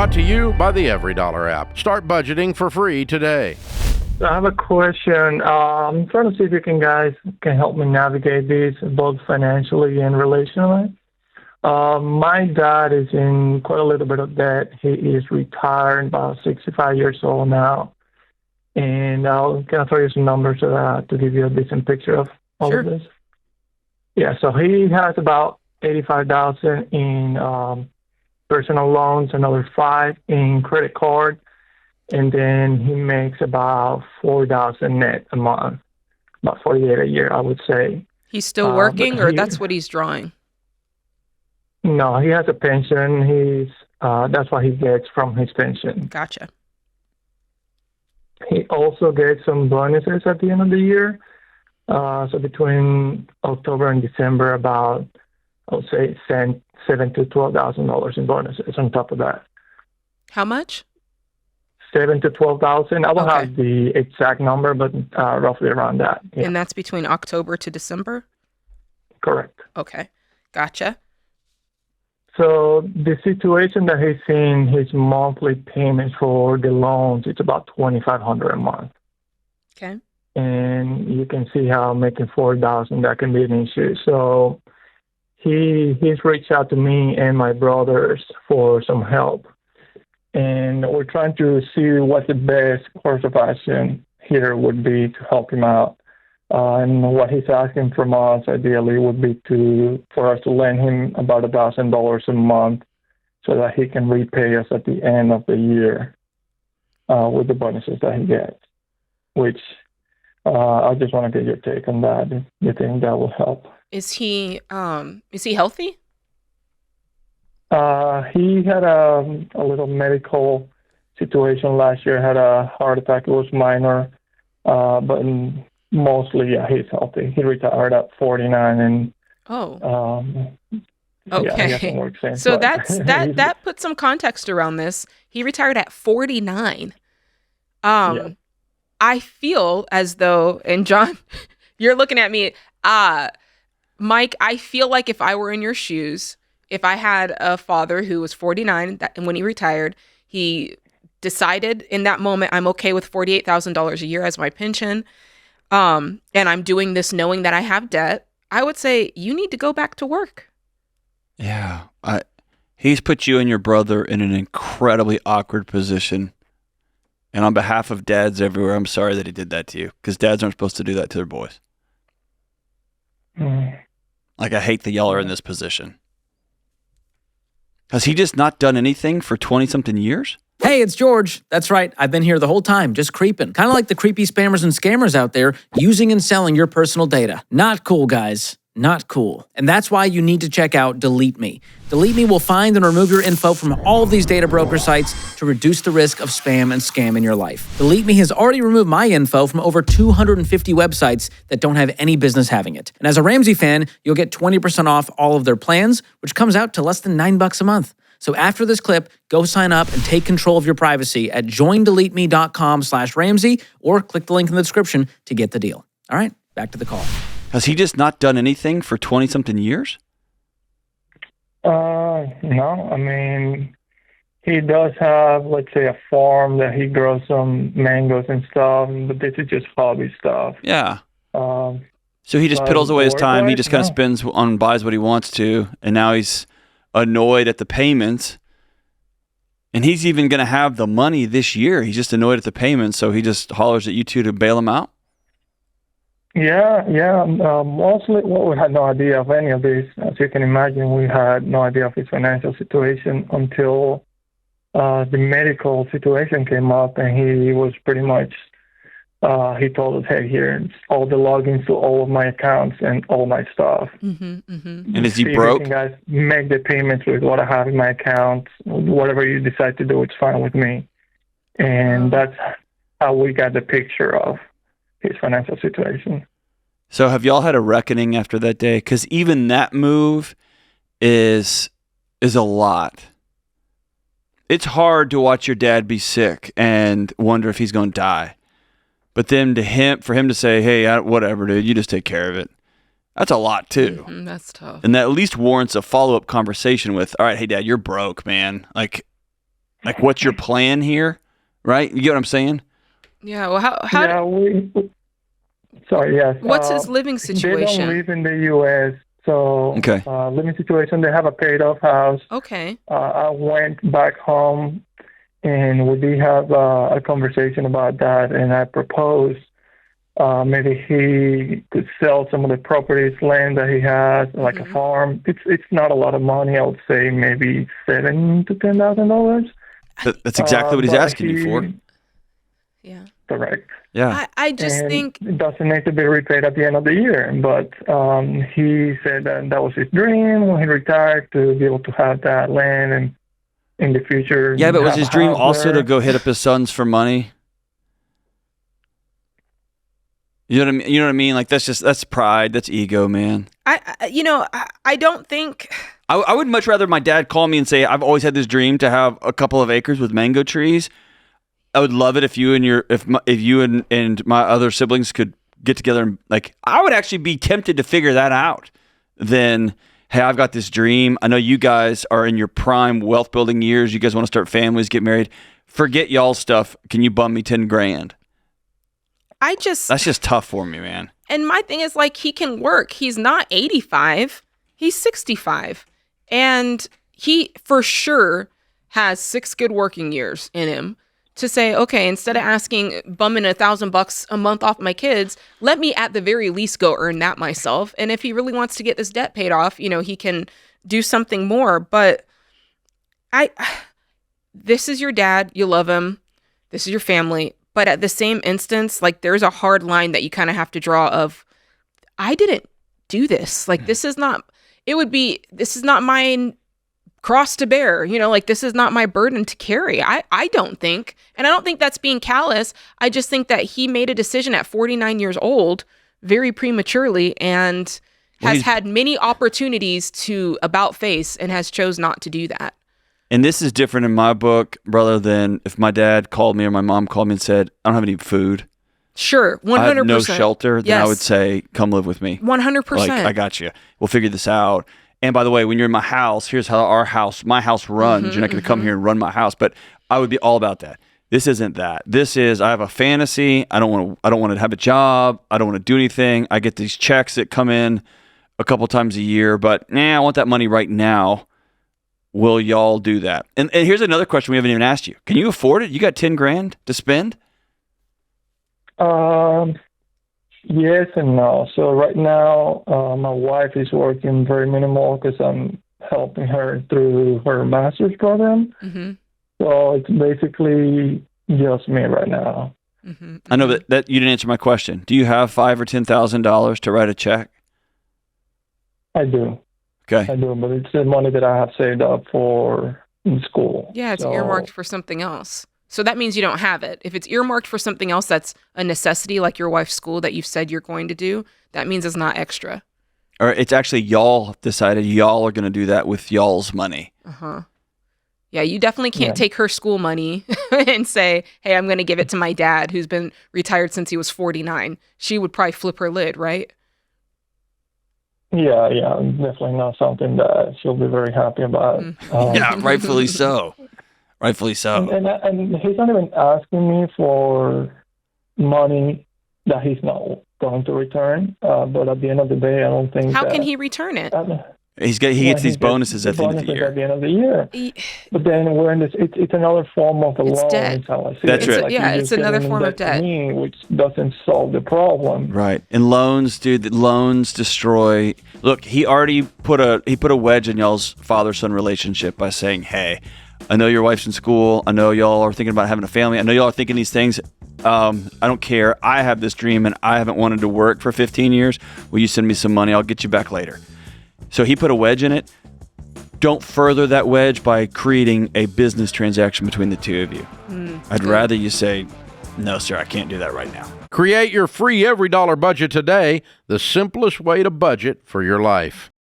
Brought to you by the Every Dollar app. Start budgeting for free today. I have a question. I'm trying to see if you guys can help me navigate this, both financially and relationally. My dad is in quite a little bit of debt. He is retired, about 65 years old now. And I'll kind of throw you some numbers to give you a decent picture of all of this. Yeah, so he has about $85,000 in personal loans, another $5,000 in credit card, and then he makes about $4,000 net a month, about $48,000 a year, I would say. He's still working, or that's what he's drawing? No, he has a pension. That's what he gets from his pension. Gotcha. He also gets some bonuses at the end of the year. So between October and December, about, I would say, $7,000 to $12,000 in bonuses on top of that. How much? $7,000 to $12,000. I don't have the exact number, but roughly around that. Yeah. And that's between October to December? Correct. Okay, gotcha. So the situation that he's in, his monthly payments for the loans, it's about $2,500 a month. Okay. And you can see how making $4,000, that can be an issue. So he's reached out to me and my brothers for some help. And we're trying to see what the best course of action here would be to help him out. And what he's asking from us, ideally, would be for us to lend him about $1,000 a month so that he can repay us at the end of the year with the bonuses that he gets, which I just want to get your take on that. If you think that will help. Is he healthy? He had a little medical situation last year, had a heart attack. It was minor, but mostly, yeah, he's healthy. He retired at 49 and okay. Yeah, so that puts some context around this. He retired at 49. Yeah. I feel as though, and John, you're looking at me, Mike, I feel like if I were in your shoes, if I had a father who was 49 and when he retired, he decided in that moment, I'm okay with $48,000 a year as my pension, and I'm doing this knowing that I have debt, I would say you need to go back to work. Yeah. He's put you and your brother in an incredibly awkward position. And on behalf of dads everywhere, I'm sorry that he did that to you, because dads aren't supposed to do that to their boys. Like, I hate that y'all are in this position. Has he just not done anything for 20-something years? Hey, it's George. That's right. I've been here the whole time, just creeping. Kind of like the creepy spammers and scammers out there using and selling your personal data. Not cool, guys. Not cool. And that's why you need to check out Delete Me. Delete Me will find and remove your info from all of these data broker sites to reduce the risk of spam and scam in your life. Delete Me has already removed my info from over 250 websites that don't have any business having it. And as a Ramsey fan, you'll get 20% off all of their plans, which comes out to less than $9 a month. So after this clip, go sign up and take control of your privacy at joindeleteme.com/Ramsey or click the link in the description to get the deal. All right, back to the call. Has he just not done anything for 20-something years? No. I mean, he does have, let's say, a farm that he grows some mangoes and stuff, but this is just hobby stuff. Yeah. So he just piddles away his time. He just kind of spends on, buys what he wants to, and now he's annoyed at the payments. And he's even going to have the money this year. He's just annoyed at the payments, so he just hollers at you two to bail him out? Yeah. Mostly, we had no idea of any of this. As you can imagine, we had no idea of his financial situation until the medical situation came up, and he was pretty much, he told us, hey, here's all the logins to all of my accounts and all my stuff. And is he broke? You guys make the payments with what I have in my account. Whatever you decide to do, it's fine with me. And that's how we got the picture of his financial situation. So have y'all had a reckoning after that day? Because even that move is a lot. It's hard to watch your dad be sick and wonder if he's going to die. But then for him to say, hey, whatever, dude, you just take care of it. That's a lot too. That's tough. And that at least warrants a follow-up conversation with, all right, hey, Dad, you're broke, man. Like, Like, what's your plan here? Right? You get what I'm saying? Yeah. Well, how Yeah, sorry, yes. what's his living They don't situation? live in the U.S., so Okay. living situation, they have a paid-off house. Okay. I went back home, and we did have a conversation about that, and I proposed maybe he could sell some of the properties, land that he has, like a farm. It's not a lot of money. I would say maybe $7,000 to $10,000. That's exactly what he's but asking you for. Yeah. Correct. Yeah. I just And think it doesn't need to be repaid at the end of the year. But he said that was his dream when he retired, to be able to have that land and in the future. Yeah, but was have his a dream house also there. to go hit up his sons for money? You know what I mean? You know what I mean? Like, that's pride, that's ego, man. I don't think. I would much rather my dad call me and say, I've always had this dream to have a couple of acres with mango trees. I would love it if you and and my other siblings could get together and, like, I would actually be tempted to figure that out. Then, hey, I've got this dream. I know you guys are in your prime wealth building years. You guys want to start families, get married. Forget y'all's stuff. Can you bum me $10,000? That's just tough for me, man. And my thing is, like, he can work. He's not 85. He's 65. And he for sure has 6 good working years in him to say, okay, instead of bumming $1,000 a month off my kids, let me at the very least go earn that myself. And if he really wants to get this debt paid off, he can do something more. But this is your dad. You love him. This is your family. But at the same instance, like, there's a hard line that you kind of have to draw of, I didn't do this. Like, this is not my cross to bear, like, this is not my burden to carry. I don't think, and I don't think that's being callous. I just think that he made a decision at 49 years old, very prematurely, and has had many opportunities to about face and has chose not to do that. And this is different in my book, brother, than if my dad called me or my mom called me and said, I don't have any food. Sure, 100%. I have no shelter. Then yes. I would say, come live with me. 100%. Like, I got you. We'll figure this out. And by the way, when you're in my house, here's how my house runs. You're not going to come here and run my house. But I would be all about that. This isn't that. This is, I have a fantasy. I don't want to have a job. I don't want to do anything. I get these checks that come in a couple times a year. But I want that money right now. Will y'all do that? And here's another question we haven't even asked you. Can you afford it? You got $10,000 to spend? Yes and no. So right now, my wife is working very minimal because I'm helping her through her master's program. Mm-hmm. So it's basically just me right now. Mm-hmm. I know that you didn't answer my question. Do you have $5,000 or $10,000 to write a check? I do. Okay. I do, but it's the money that I have saved up for in school. Yeah, it's So- earmarked for something else. So that means you don't have it. If it's earmarked for something else that's a necessity, like your wife's school that you've said you're going to do, that means it's not extra. Or it's actually y'all decided y'all are going to do that with y'all's money. Uh-huh. Yeah, you definitely can't take her school money and say, hey, I'm going to give it to my dad who's been retired since he was 49. She would probably flip her lid, right? Yeah, definitely not something that she'll be very happy about. Yeah, rightfully so. Rightfully so. And he's not even asking me for money that he's not going to return. But at the end of the day, I don't think. How can he return it? He gets these bonuses at the end of the year. At the end of the year. But then we're in this. It's another form of a loan. Debt. Is how I see That's it. right. Like Yeah, you're it's just another getting form in of debt debt. to me, which doesn't solve the problem. Right. And loans, dude, loans destroy. Look, he already put a wedge in y'all's father-son relationship by saying, hey, I know your wife's in school. I know y'all are thinking about having a family. I know y'all are thinking these things. I don't care. I have this dream and I haven't wanted to work for 15 years. Will you send me some money? I'll get you back later. So he put a wedge in it. Don't further that wedge by creating a business transaction between the two of you. I'd rather you say, no, sir, I can't do that right now. Create your free every dollar budget today, the simplest way to budget for your life.